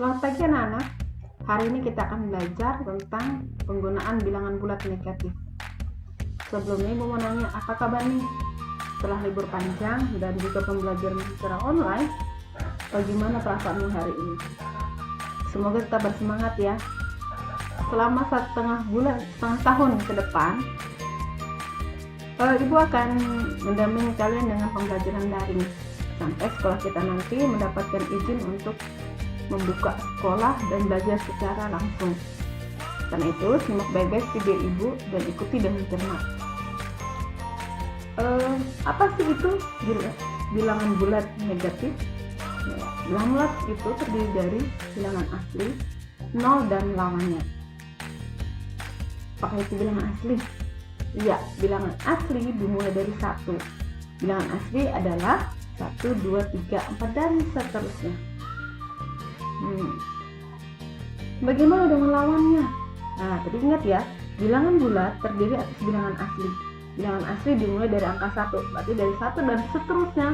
Selamat pagi anak-anak. Hari ini kita akan belajar tentang penggunaan bilangan bulat negatif. Sebelumnya Ibu mau nanya, apa kabar nih? Setelah libur panjang dan juga pembelajaran secara online, bagaimana perasaanmu hari ini? Semoga tetap bersemangat ya. Selama setengah tahun ke depan, Ibu akan mendampingi kalian dengan pembelajaran daring sampai sekolah kita nanti mendapatkan izin untuk membuka sekolah dan belajar secara langsung. Karena itu, simak baik-baik video Ibu dan ikuti dengan cermat. Apa sih itu bilangan bulat negatif? Bilangan bulat itu terdiri dari bilangan asli, nol dan lawannya. Apakah itu bilangan asli? Iya, bilangan asli dimulai dari 1. Bilangan asli adalah 1, 2, 3, 4 dan seterusnya. Bagaimana dengan lawannya? Nah, tadi ingat ya, bilangan bulat terdiri atas bilangan asli. Bilangan asli dimulai dari angka 1, berarti dari 1 dan seterusnya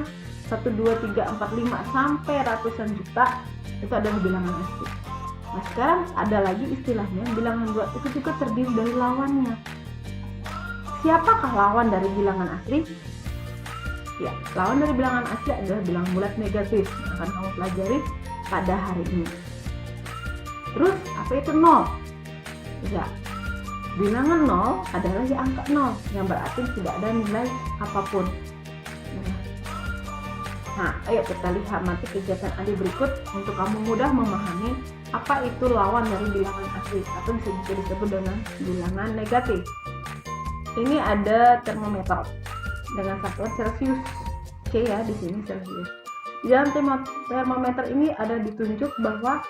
1, 2, 3, 4, 5 sampai ratusan juta itu adalah bilangan asli. Nah, sekarang ada lagi istilahnya bilangan bulat itu juga terdiri dari lawannya. Siapakah lawan dari bilangan asli? Ya, lawan dari bilangan asli adalah bilangan bulat negatif yang akan kamu pelajari pada hari ini. Terus, apa itu 0? Ya, bilangan 0 adalah angka 0 yang berarti tidak ada nilai apapun. Nah, ayo kita lihat nanti kegiatan adik berikut untuk kamu mudah memahami apa itu lawan dari bilangan asli atau bisa juga disebut dengan bilangan negatif. Ini ada termometer dengan satuan Celsius. C ya, di sini Celsius. Di dalam termometer ini ada ditunjuk bahwa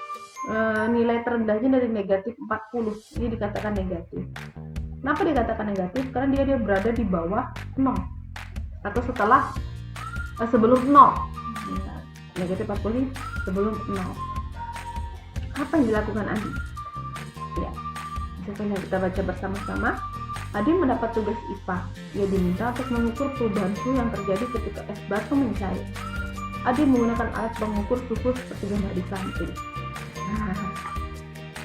nilai terendahnya dari negatif 40. Ini dikatakan negatif. Kenapa dikatakan negatif? Karena dia berada di bawah 0 atau sebelum 0. Negatif 40 sebelum 0. Apa yang dilakukan Adi? Ya, misalnya kita baca bersama-sama. Adi mendapat tugas IPA. Ia diminta untuk mengukur perubahan suhu yang terjadi ketika es batu mencair. Adi menggunakan alat pengukur suhu seperti gambar di samping.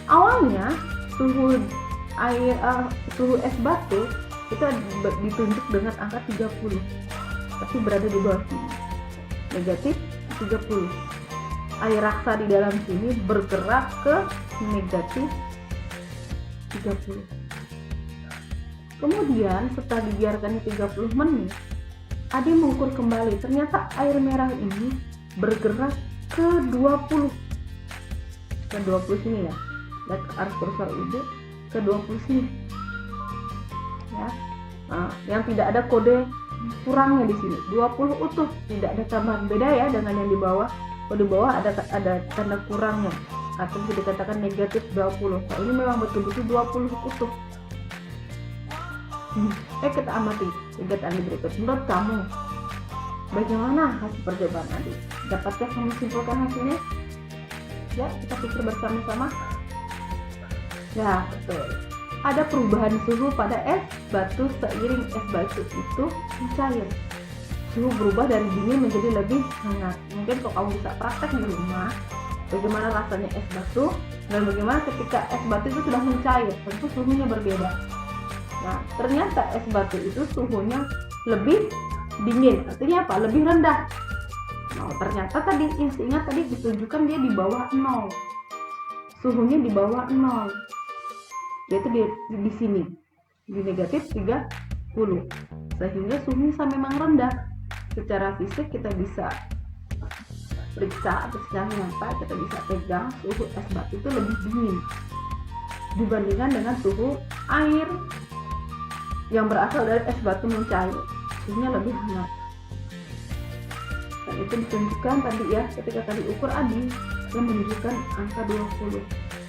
Awalnya suhu es batu itu ditunjuk dengan angka 30, tapi berada di bawah sini, negatif 30. Air raksa di dalam sini bergerak ke negatif 30. Kemudian setelah dibiarkan 30 menit, Adi mengukur kembali. Ternyata air merah ini bergerak ke 20. Ke 20 sini ya. Lihat ke arah kursor Ibu, ke 20 sini. Ya. Nah, yang tidak ada kode kurangnya di sini. 20 utuh, tidak ada tambahan. Beda ya dengan yang di bawah. Kalau di bawah ada tanda kurangnya atau bisa dikatakan negatif 20. Nah, ini memang betul-betul 20 utuh. Kita amati kegiatan berikut. Menurut kamu, bagaimana hasil percobaan Adi? Dapatkah kamu simpulkan hasilnya? Ya, kita pikir bersama-sama. Ya, betul. Ada perubahan suhu pada es batu seiring es batu itu mencair. Suhu berubah dari dingin menjadi lebih hangat. Mungkin kalau kamu bisa praktek di rumah, bagaimana rasanya es batu dan bagaimana ketika es batu itu sudah mencair, tentu suhunya berbeda. Nah, ternyata es batu itu suhunya lebih dingin, artinya apa? Lebih rendah. Nah, ternyata tadi ingat tadi ditunjukkan dia di bawah 0. Suhunya di bawah 0. Yaitu di sini, di negatif 30. Sehingga suhunya memang rendah. Secara fisik kita bisa periksa atau secara nyata kita bisa pegang suhu es batu itu lebih dingin dibandingkan dengan suhu air yang berasal dari es batu mencair, suhunya lebih hangat. Dan itu ditunjukkan tadi ya, ketika tadi ukur Adi yang menunjukkan angka 20.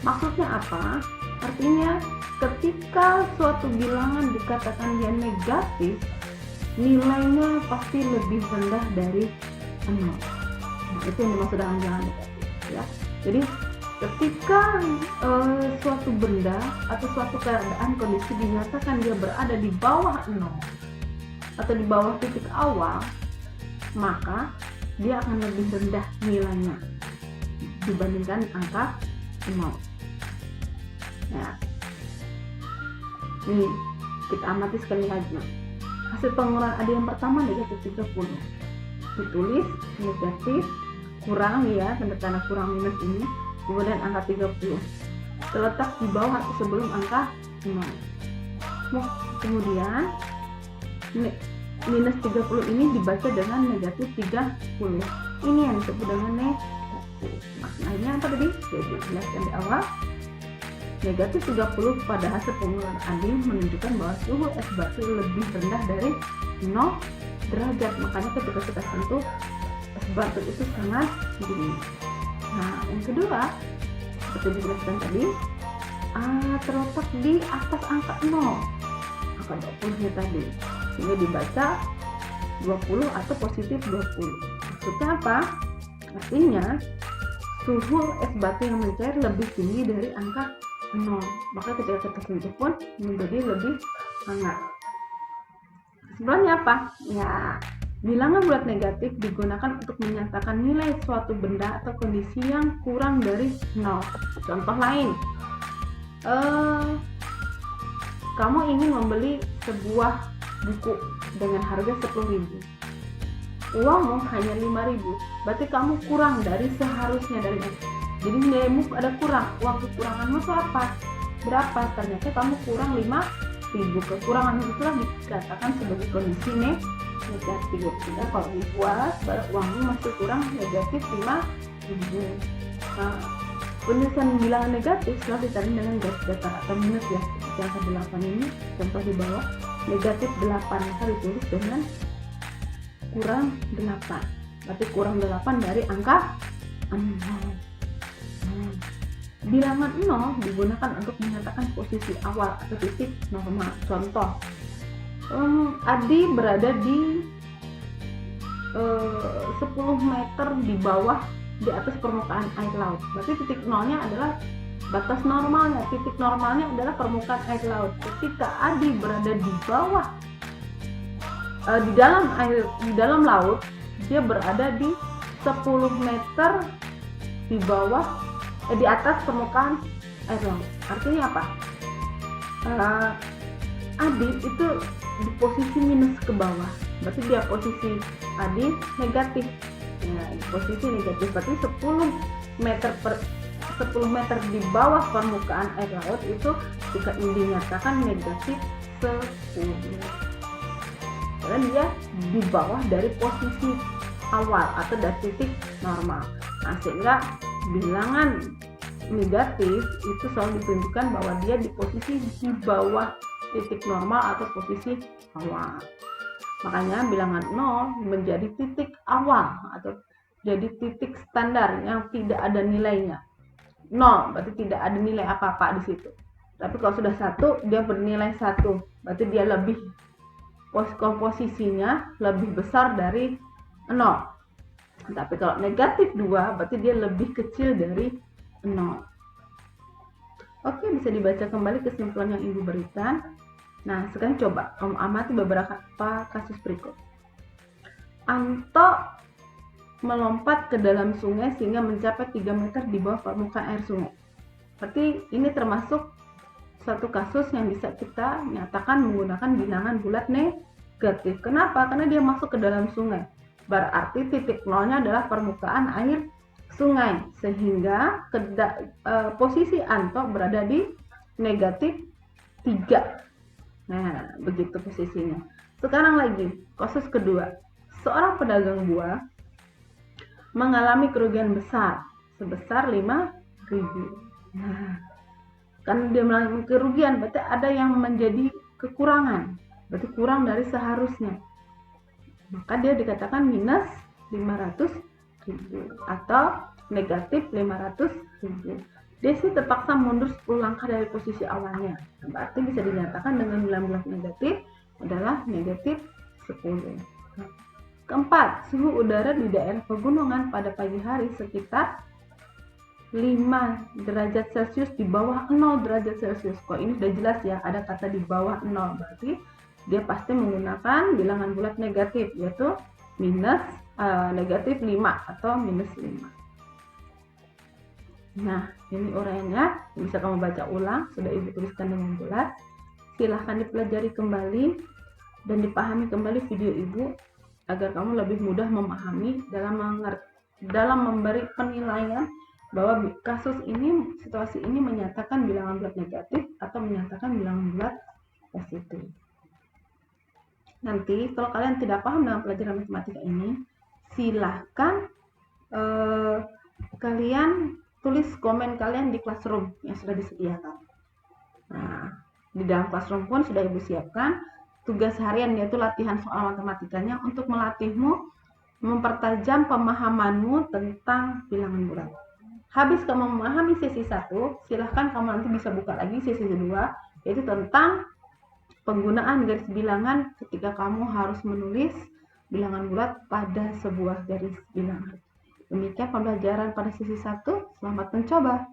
Maksudnya apa? Artinya ketika suatu bilangan dikatakan dia negatif, nilainya pasti lebih rendah dari 0. Nah, itu yang dimaksud dengan bilangan negatif ya. Jadi ketika suatu benda atau suatu keadaan kondisi dinyatakan dia berada di bawah 0 atau di bawah titik awal, maka dia akan lebih rendah nilainya. dibandingkan angka 0. Nah, ini kita amati sekali lagi. Hasil pengurangan AD yang pertama negatif 30. Ditulis negatif kurang ya, tanda tanda kurang minus ini, kemudian angka 30 terletak di bawah atau sebelum angka 0. Nah, kemudian minus 30 ini dibaca dengan negatif 30. Ini yang disebut dengan negatif. Maknanya apa tadi? Jadi jelaskan di awal. Negatif 30 pada hasil pengurangan AD menunjukkan bahwa suhu es batu lebih rendah dari 0 derajat. Makanya ketika kita sentuh es batu itu sangat dingin. Nah, yang kedua, seperti dijelaskan tadi, terletak di atas angka 0, angka 20 tadi, sehingga dibaca 20 atau positif 20. Maksudnya apa? Artinya suhu es batu yang mencair lebih tinggi dari angka 0, maka ketika kita sentuh pun menjadi lebih hangat. Sebenarnya apa? Ya, bilangan bulat negatif digunakan untuk menyatakan nilai suatu benda atau kondisi yang kurang dari 0. Contoh lain, kamu ingin membeli sebuah buku dengan harga 10.000. Uangmu hanya 5.000, berarti kamu kurang dari seharusnya dari itu. Jadi nilaimu ada kurang, uang kekuranganmu itu apa? Berapa? Ternyata kamu kurang 5.000. Kekurangan itulah dikatakan sebagai kondisi negatif. Sehingga kalau dibuat, uangmu masih kurang negatif 5.000. Nah, penulisan bilangan negatif selalu ditandai dengan garis datar atau minus ya. Seperti angka 8 ini, contoh di bawah, negatif 8, maka ditulis dengan kurang 8. Berarti kurang 8 dari angka 0. Bilangan 0 digunakan untuk menyatakan posisi awal atau titik normal. Contoh, Adi berada di 10 meter di bawah, di atas permukaan air laut. Berarti titik nolnya adalah batas normalnya. Titik normalnya adalah permukaan air laut. Ketika Adi berada di bawah, di dalam laut, dia berada di 10 meter di bawah, di atas permukaan air laut. Artinya apa? Adi itu di posisi minus ke bawah, berarti dia posisi Adi negatif. Nah, di posisi negatif berarti 10 meter di bawah permukaan air laut itu jika dinyatakan negatif 10. Karena dia di bawah dari posisi awal atau dari titik normal. Nah, sehingga bilangan negatif itu selalu ditunjukkan bahwa dia di posisi di bawah titik normal atau posisi awal. Makanya bilangan 0 menjadi titik awal atau jadi titik standar yang tidak ada nilainya. 0 berarti tidak ada nilai apa-apa di situ. Tapi kalau sudah 1, dia bernilai 1, berarti dia lebih, posisinya lebih besar dari 0. Tapi kalau negatif 2, berarti dia lebih kecil dari 0. Oke, bisa dibaca kembali kesimpulan yang Ibu berikan. Nah, sekarang coba kamu amati beberapa kasus berikut. Anto melompat ke dalam sungai sehingga mencapai 3 meter di bawah permukaan air sungai. Berarti ini termasuk satu kasus yang bisa kita nyatakan menggunakan bilangan bulat negatif. Kenapa? Karena dia masuk ke dalam sungai. Berarti titik nolnya adalah permukaan air sungai, sehingga posisi Anto berada di negatif 3. Nah, begitu posisinya. Sekarang lagi, kasus kedua. Seorang pedagang buah mengalami kerugian besar sebesar 5.000. Nah, kan dia mengalami kerugian, berarti ada yang menjadi kekurangan, berarti kurang dari seharusnya. Maka dia dikatakan minus 500.000 atau negatif 500.000. Dia sih terpaksa mundur 10 langkah dari posisi awalnya. Berarti bisa dinyatakan dengan bilangan bulat negatif adalah negatif 10. Keempat, suhu udara di daerah pegunungan pada pagi hari sekitar 5 derajat Celcius di bawah 0 derajat Celcius. Kok ini sudah jelas ya, ada kata di bawah 0, berarti dia pasti menggunakan bilangan bulat negatif, yaitu minus negatif 5 atau minus 5. Nah, ini uraiannya, bisa kamu baca ulang, sudah Ibu tuliskan dengan jelas. Silahkan dipelajari kembali dan dipahami kembali video Ibu agar kamu lebih mudah memahami dalam memberi penilaian bahwa kasus ini, situasi ini menyatakan bilangan bulat negatif atau menyatakan bilangan bulat positif. Nanti kalau kalian tidak paham dengan pelajaran matematika ini, silahkan kalian tulis komen kalian di classroom yang sudah disediakan. Nah, di dalam classroom pun sudah Ibu siapkan tugas harian, yaitu latihan soal matematikanya untuk melatihmu mempertajam pemahamanmu tentang bilangan bulat. Habis kamu memahami sesi 1, silahkan kamu nanti bisa buka lagi sesi 2, yaitu tentang penggunaan garis bilangan ketika kamu harus menulis bilangan bulat pada sebuah garis bilangan. Demikian pembelajaran pada sesi 1, selamat mencoba.